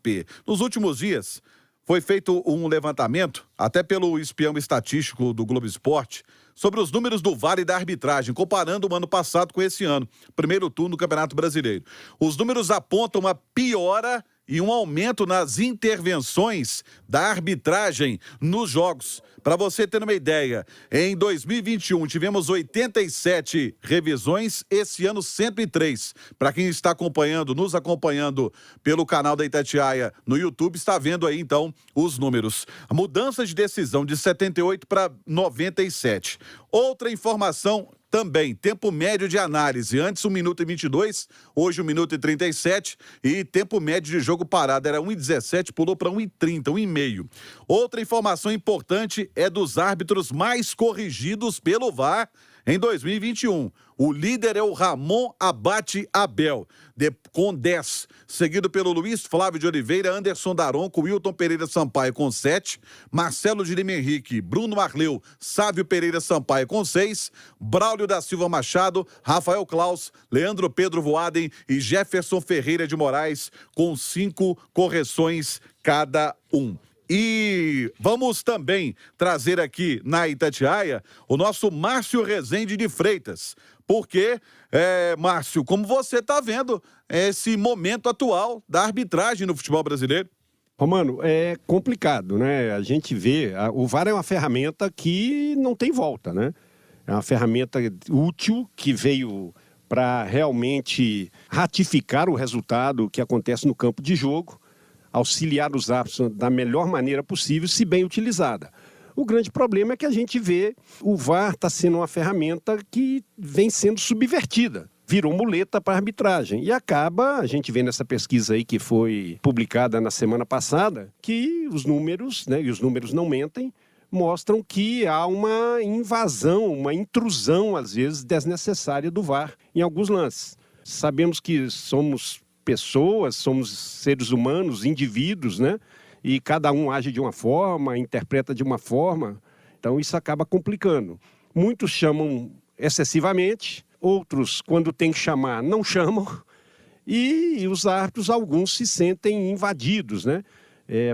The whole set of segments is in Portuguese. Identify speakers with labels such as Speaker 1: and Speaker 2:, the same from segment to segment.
Speaker 1: JP. Nos últimos dias, foi feito um levantamento, até pelo espião estatístico do Globo Esporte, sobre os números do VAR e da arbitragem, comparando o ano passado com esse ano, primeiro turno do Campeonato Brasileiro. Os números apontam uma piora e um aumento nas intervenções da arbitragem nos jogos. Para você ter uma ideia, em 2021 tivemos 87 revisões, esse ano 103. Para quem está nos acompanhando pelo canal da Itatiaia no YouTube, está vendo aí então os números. A mudança de decisão de 78 para 97. Outra informação também, tempo médio de análise, antes 1 minuto e 22, hoje 1 minuto e 37, e tempo médio de jogo parado era 1:17, pulou para 1:30, 1,5. Outra informação importante é dos árbitros mais corrigidos pelo VAR em 2021. O líder é o Ramon Abate Abel, com 10, seguido pelo Luiz Flávio de Oliveira, Anderson Daronco, Wilton Pereira Sampaio com 7, Marcelo de Lima Henrique, Bruno Marleu, Sávio Pereira Sampaio com 6, Braulio da Silva Machado, Rafael Klaus, Leandro Pedro Voaden e Jefferson Ferreira de Moraes com 5 correções cada um. E vamos também trazer aqui na Itatiaia o nosso Márcio Rezende de Freitas. Porque, Márcio, como você está vendo esse momento atual da arbitragem no futebol brasileiro?
Speaker 2: Romano, é complicado, né? A gente vê, o VAR é uma ferramenta que não tem volta, né? É uma ferramenta útil que veio para realmente ratificar o resultado que acontece no campo de jogo, auxiliar os árbitros da melhor maneira possível, se bem utilizada. O grande problema é que a gente vê o VAR está sendo uma ferramenta que vem sendo subvertida. Virou muleta para a arbitragem. E acaba, a gente vê nessa pesquisa aí que foi publicada na semana passada, que os números, né, e os números não mentem, mostram que há uma invasão, uma intrusão, às vezes, desnecessária do VAR em alguns lances. Sabemos que somos pessoas, somos seres humanos, indivíduos, né? E cada um age de uma forma, interpreta de uma forma, então isso acaba complicando. Muitos chamam excessivamente, outros, quando tem que chamar, não chamam, e os árbitros, alguns se sentem invadidos, né?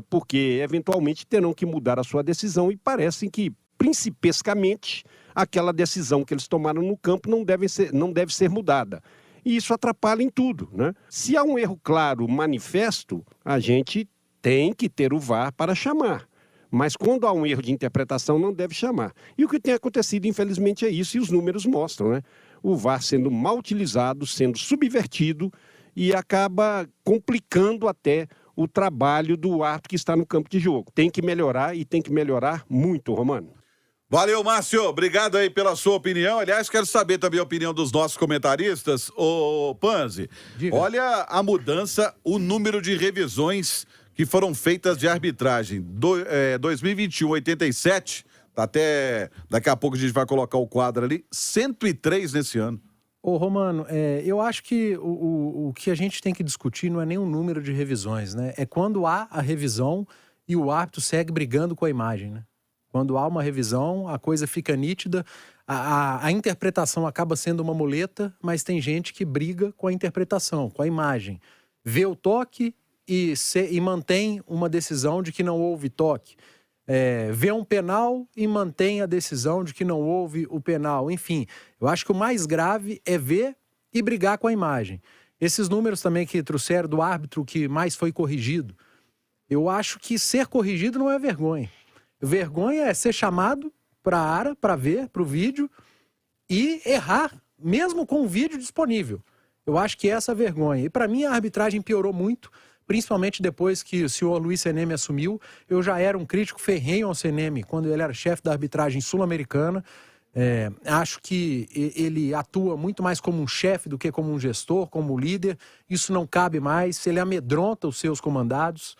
Speaker 2: Porque eventualmente terão que mudar a sua decisão e parecem que, principescamente, aquela decisão que eles tomaram no campo não deve ser mudada. E isso atrapalha em tudo, né? Se há um erro claro, manifesto, a gente tem que ter o VAR para chamar. Mas quando há um erro de interpretação, não deve chamar. E o que tem acontecido, infelizmente, é isso, e os números mostram, né? O VAR sendo mal utilizado, sendo subvertido, e acaba complicando até o trabalho do árbitro que está no campo de jogo. Tem que melhorar, e tem que melhorar muito, Romano.
Speaker 1: Valeu, Márcio. Obrigado aí pela sua opinião. Aliás, quero saber também a opinião dos nossos comentaristas. Ô, Panzi, diga. Olha a mudança, o número de revisões que foram feitas de arbitragem. 2021, 87, até daqui a pouco a gente vai colocar o quadro ali, 103 nesse ano.
Speaker 3: Ô, Romano, eu acho que o que a gente tem que discutir não é nem o número de revisões, né? É quando há a revisão e o árbitro segue brigando com a imagem, né? Quando há uma revisão, a coisa fica nítida, a interpretação acaba sendo uma muleta, mas tem gente que briga com a interpretação, com a imagem. Vê o toque e mantém uma decisão de que não houve toque. Vê um penal e mantém a decisão de que não houve o penal. Enfim, eu acho que o mais grave é ver e brigar com a imagem. Esses números também que trouxeram do árbitro que mais foi corrigido, eu acho que ser corrigido não é vergonha. Vergonha é ser chamado para a área, para ver, para o vídeo e errar, mesmo com o vídeo disponível. Eu acho que essa é a vergonha. E para mim a arbitragem piorou muito, principalmente depois que o senhor Luiz Seneme assumiu. Eu já era um crítico ferrenho ao Seneme quando ele era chefe da arbitragem sul-americana. Acho que ele atua muito mais como um chefe do que como um gestor, como líder. Isso não cabe mais, ele amedronta os seus comandados.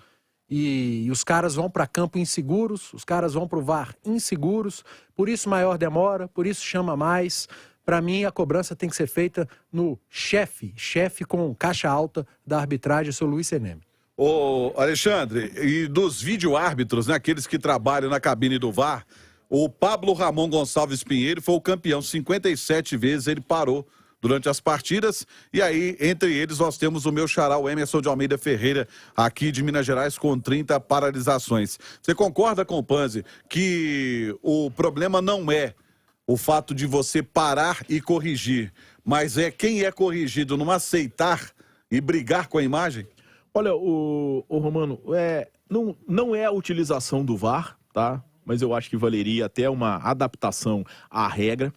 Speaker 3: E os caras vão para campo inseguros, os caras vão para o VAR inseguros, por isso maior demora, por isso chama mais. Para mim, a cobrança tem que ser feita no chefe com caixa alta da arbitragem, seu Luiz Seneme.
Speaker 1: Ô, Alexandre, e dos vídeo-árbitros, né, aqueles que trabalham na cabine do VAR, o Pablo Ramon Gonçalves Pinheiro foi o campeão 57 vezes, ele parou durante as partidas. E aí, entre eles, nós temos o meu xará, o Emerson de Almeida Ferreira, aqui de Minas Gerais, com 30 paralisações. Você concorda com o Panzi que o problema não é o fato de você parar e corrigir, mas é quem é corrigido não aceitar e brigar com a imagem?
Speaker 4: Olha, o Romano, não é a utilização do VAR, tá? Mas eu acho que valeria até uma adaptação à regra,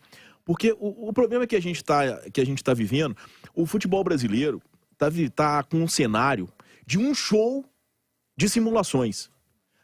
Speaker 4: porque o problema que a gente tá vivendo, o futebol brasileiro tá com um cenário de um show de simulações.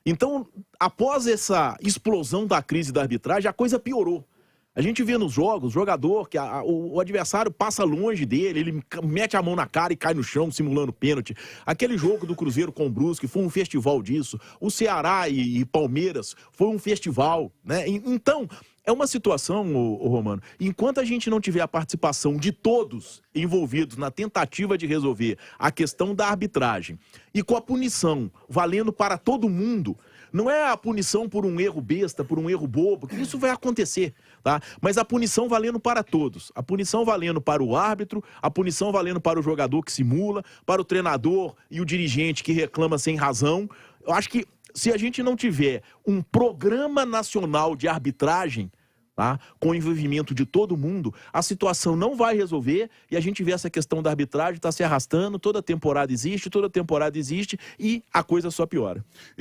Speaker 4: Então, após essa explosão da crise da arbitragem, a coisa piorou. A gente vê nos jogos, o jogador, que o adversário passa longe dele, ele mete a mão na cara e cai no chão simulando pênalti. Aquele jogo do Cruzeiro com o Brusque foi um festival disso. O Ceará e Palmeiras foi um festival, né? Então, é uma situação, o Romano, enquanto a gente não tiver a participação de todos envolvidos na tentativa de resolver a questão da arbitragem e com a punição valendo para todo mundo, não é a punição por um erro besta, por um erro bobo, que isso vai acontecer, tá? Mas a punição valendo para todos. A punição valendo para o árbitro, a punição valendo para o jogador que simula, para o treinador e o dirigente que reclama sem razão. Eu acho que se a gente não tiver um programa nacional de arbitragem, tá, com o envolvimento de todo mundo, a situação não vai resolver e a gente vê essa questão da arbitragem está se arrastando, toda temporada existe e a coisa só piora.